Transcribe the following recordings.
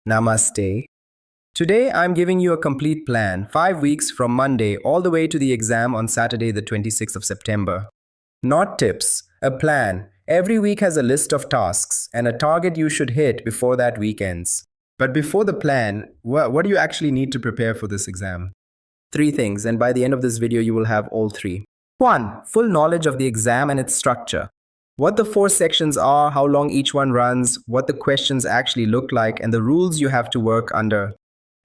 Namaste. Today I'm giving you a complete plan, 5 weeks from Monday all the way to the exam on Saturday the 26th of September. Not tips, a plan. Every week has a list of tasks and a target you should hit before that week ends. But before the plan, what do you actually need to prepare for this exam? 3 things, and by the end of this video you will have all 3. 1. Full knowledge of the exam and its structure. What the 4 sections are, how long each one runs, what the questions actually look like, and the rules you have to work under.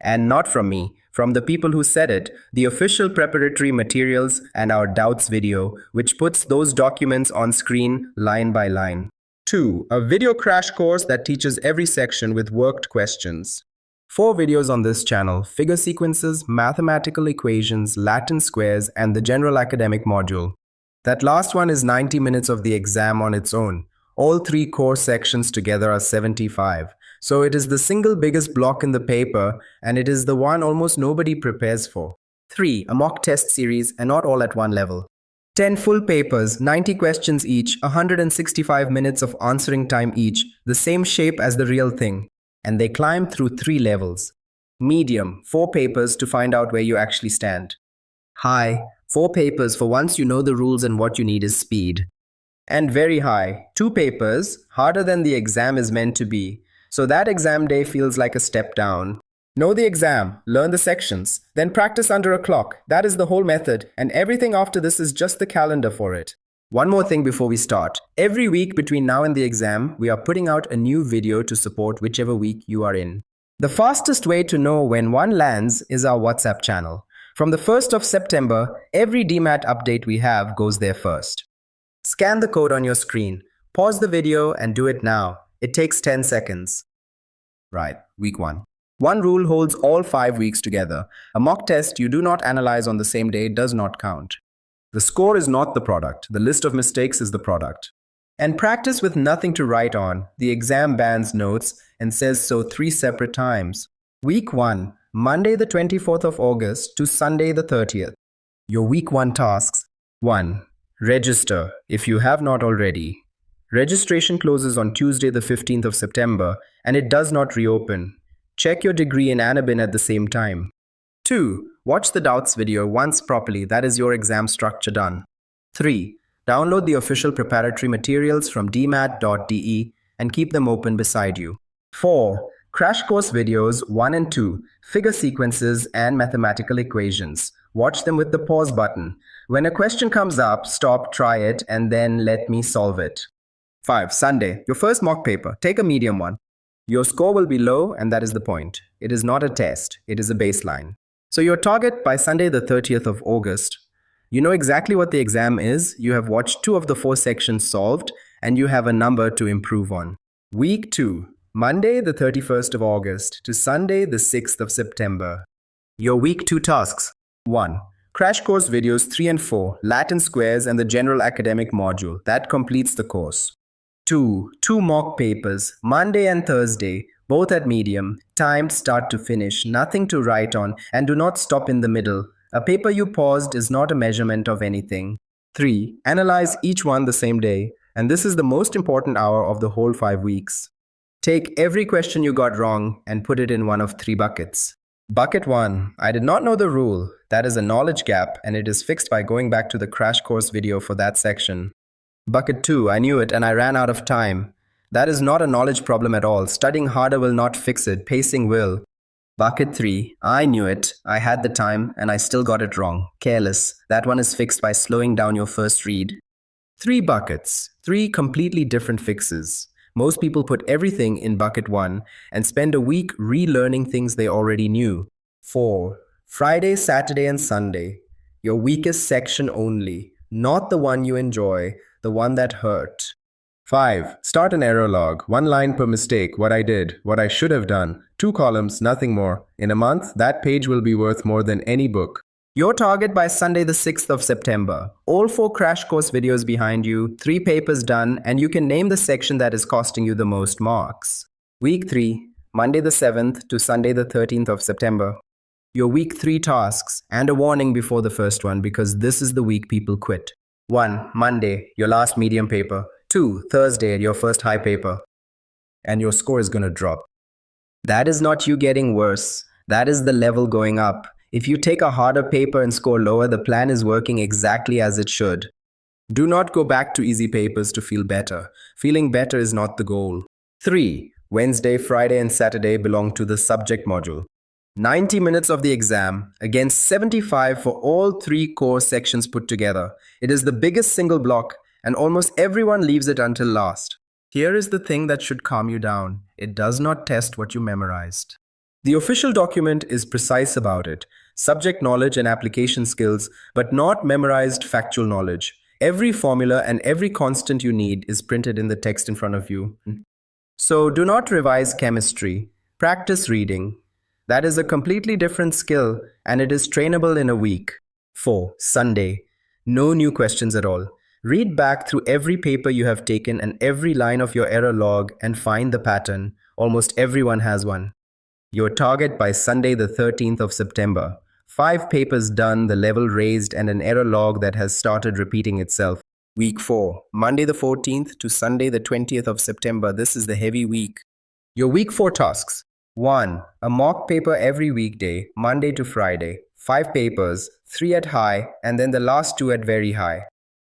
And not from me, from the people who said it, the official preparatory materials and our doubts video, which puts those documents on screen line by line. 2. A video crash course that teaches every section with worked questions. 4 videos on this channel: figure sequences, mathematical equations, Latin squares, and the general academic module. That last one is 90 minutes of the exam on its own. All 3 core sections together are 75. So it is the single biggest block in the paper, and it is the one almost nobody prepares for. 3. A mock test series, and not all at one level. 10 full papers, 90 questions each, 165 minutes of answering time each, the same shape as the real thing. And they climb through 3 levels. Medium, 4 papers to find out where you actually stand. High, 4 papers for once you know the rules and what you need is speed. And very high, 2 papers, harder than the exam is meant to be. So that exam day feels like a step down. Know the exam, learn the sections, then practice under a clock. That is the whole method, and everything after this is just the calendar for it. One more thing before we start. Every week between now and the exam, we are putting out a new video to support whichever week you are in. The fastest way to know when one lands is our WhatsApp channel. From the 1st of September, every dMAT update we have goes there first. Scan the code on your screen. Pause the video and do it now. It takes 10 seconds. Right, week 1. One rule holds all 5 weeks together. A mock test you do not analyze on the same day does not count. The score is not the product. The list of mistakes is the product. And practice with nothing to write on. The exam bans notes and says so 3 separate times. Week 1. Monday the 24th of August to Sunday the 30th. Your week 1 tasks. 1. Register if you have not already. Registration closes on Tuesday the 15th of September and it does not reopen. Check your degree in Anabin at the same time. 2. Watch the doubts video once properly. That is your exam structure done. 3. Download the official preparatory materials from dmat.de and keep them open beside you. 4. Crash course videos 1 and 2, figure sequences and mathematical equations. Watch them with the pause button. When a question comes up, stop, try it, and then let me solve it. 5. Sunday, your first mock paper. Take a medium one. Your score will be low, and that is the point. It is not a test, it is a baseline. So your target by Sunday the 30th of August. You know exactly what the exam is, you have watched 2 of the 4 sections solved, and you have a number to improve on. Week 2. Monday the 31st of August to Sunday the 6th of September. Your week 2 tasks. 1. Crash course videos 3 and 4, Latin squares and the general academic module. That completes the course. 2. 2 mock papers, Monday and Thursday, both at medium, timed start to finish, nothing to write on, and do not stop in the middle. A paper you paused is not a measurement of anything. 3. Analyze each one the same day, and this is the most important hour of the whole 5 weeks. Take every question you got wrong and put it in one of 3 buckets. Bucket 1. I did not know the rule. That is a knowledge gap, and it is fixed by going back to the crash course video for that section. Bucket 2. I knew it and I ran out of time. That is not a knowledge problem at all. Studying harder will not fix it. Pacing will. Bucket 3. I knew it. I had the time and I still got it wrong. Careless. That one is fixed by slowing down your first read. 3 buckets. 3 completely different fixes. Most people put everything in bucket 1 and spend a week relearning things they already knew. 4. Friday, Saturday and Sunday. Your weakest section only. Not the one you enjoy, the one that hurt. 5. Start an error log. 1 line per mistake. What I did, what I should have done. 2 columns, nothing more. In a month, that page will be worth more than any book. Your target by Sunday the 6th of September. All 4 crash course videos behind you, 3 papers done, and you can name the section that is costing you the most marks. Week 3, Monday the 7th to Sunday the 13th of September. Your week 3 tasks, and a warning before the first one because this is the week people quit. 1. Monday, your last medium paper. 2. Thursday, your first high paper. And your score is going to drop. That is not you getting worse. That is the level going up. If you take a harder paper and score lower, the plan is working exactly as it should. Do not go back to easy papers to feel better. Feeling better is not the goal. 3. Wednesday, Friday, and Saturday belong to the subject module. 90 minutes of the exam against 75 for all three core sections put together. It is the biggest single block, and almost everyone leaves it until last. Here is the thing that should calm you down. It does not test what you memorized. The official document is precise about it. Subject knowledge and application skills, but not memorized factual knowledge. Every formula and every constant you need is printed in the text in front of you. So do not revise chemistry. Practice reading. That is a completely different skill, and it is trainable in a week. 4. Sunday. No new questions at all. Read back through every paper you have taken and every line of your error log and find the pattern. Almost everyone has one. Your target by Sunday the 13th of September. 5 papers done, the level raised, and an error log that has started repeating itself. Week 4. Monday the 14th to Sunday the 20th of September. This is the heavy week. Your week 4 tasks. 1. A mock paper every weekday, Monday to Friday. 5 papers, 3 at high, and then the last 2 at very high.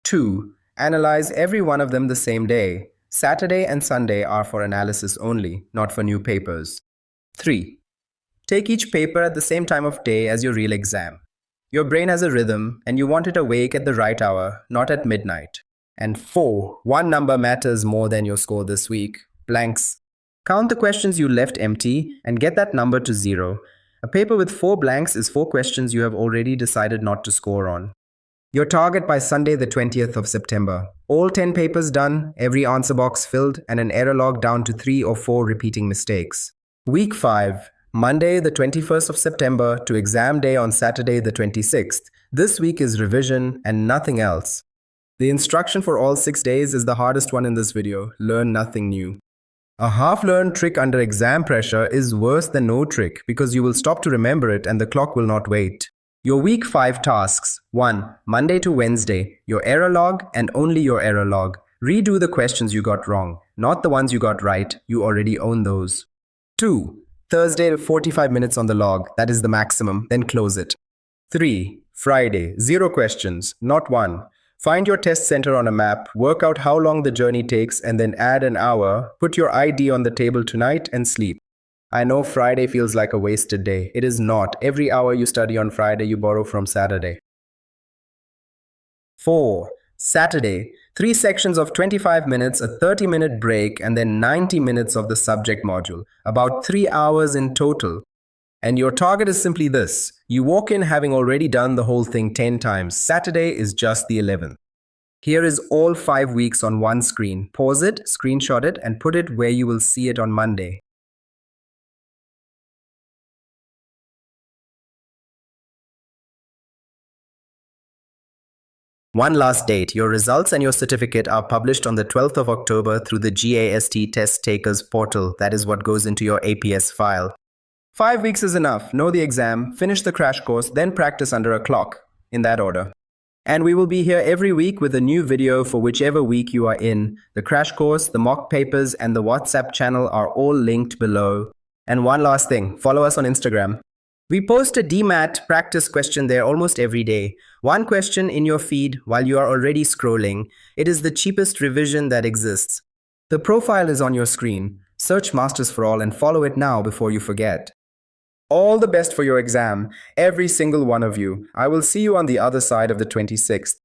2. Analyze every one of them the same day. Saturday and Sunday are for analysis only, not for new papers. 3. Take each paper at the same time of day as your real exam. Your brain has a rhythm, and you want it awake at the right hour, not at midnight. And 4. One number matters more than your score this week. Blanks. Count the questions you left empty and get that number to 0. A paper with 4 blanks is 4 questions you have already decided not to score on. Your target by Sunday the 20th of September. All 10 papers done, every answer box filled, and an error log down to 3 or 4 repeating mistakes. Week 5. Monday the 21st of September to exam day on Saturday the 26th. This week is revision and nothing else. The instruction for all 6 days is the hardest one in this video. Learn nothing new. A half-learned trick under exam pressure is worse than no trick because you will stop to remember it and the clock will not wait. Your week 5 tasks. 1. Monday to Wednesday. Your error log and only your error log. Redo the questions you got wrong, not the ones you got right. You already own those. 2. Thursday to 45 minutes on the log. That is the maximum. Then close it. 3. Friday. 0 questions, not 1. Find your test center on a map, work out how long the journey takes, and then add an hour. Put your ID on the table tonight and sleep. I know Friday feels like a wasted day. It is not. Every hour you study on Friday, you borrow from Saturday. 4. Saturday. 3 sections of 25 minutes, a 30-minute break, and then 90 minutes of the subject module. About 3 hours in total. And your target is simply this. You walk in having already done the whole thing 10 times. Saturday is just the 11th. Here is all 5 weeks on one screen. Pause it, screenshot it, and put it where you will see it on Monday. One last date. Your results and your certificate are published on the 12th of October through the GAST Test Takers portal. That is what goes into your APS file. 5 weeks is enough. Know the exam, finish the crash course, then practice under a clock. In that order. And we will be here every week with a new video for whichever week you are in. The crash course, the mock papers, and the WhatsApp channel are all linked below. And one last thing, follow us on Instagram. We post a dMAT practice question there almost every day. One question in your feed while you are already scrolling. It is the cheapest revision that exists. The profile is on your screen. Search Masters for All and follow it now before you forget. All the best for your exam, every single one of you. I will see you on the other side of the 26th.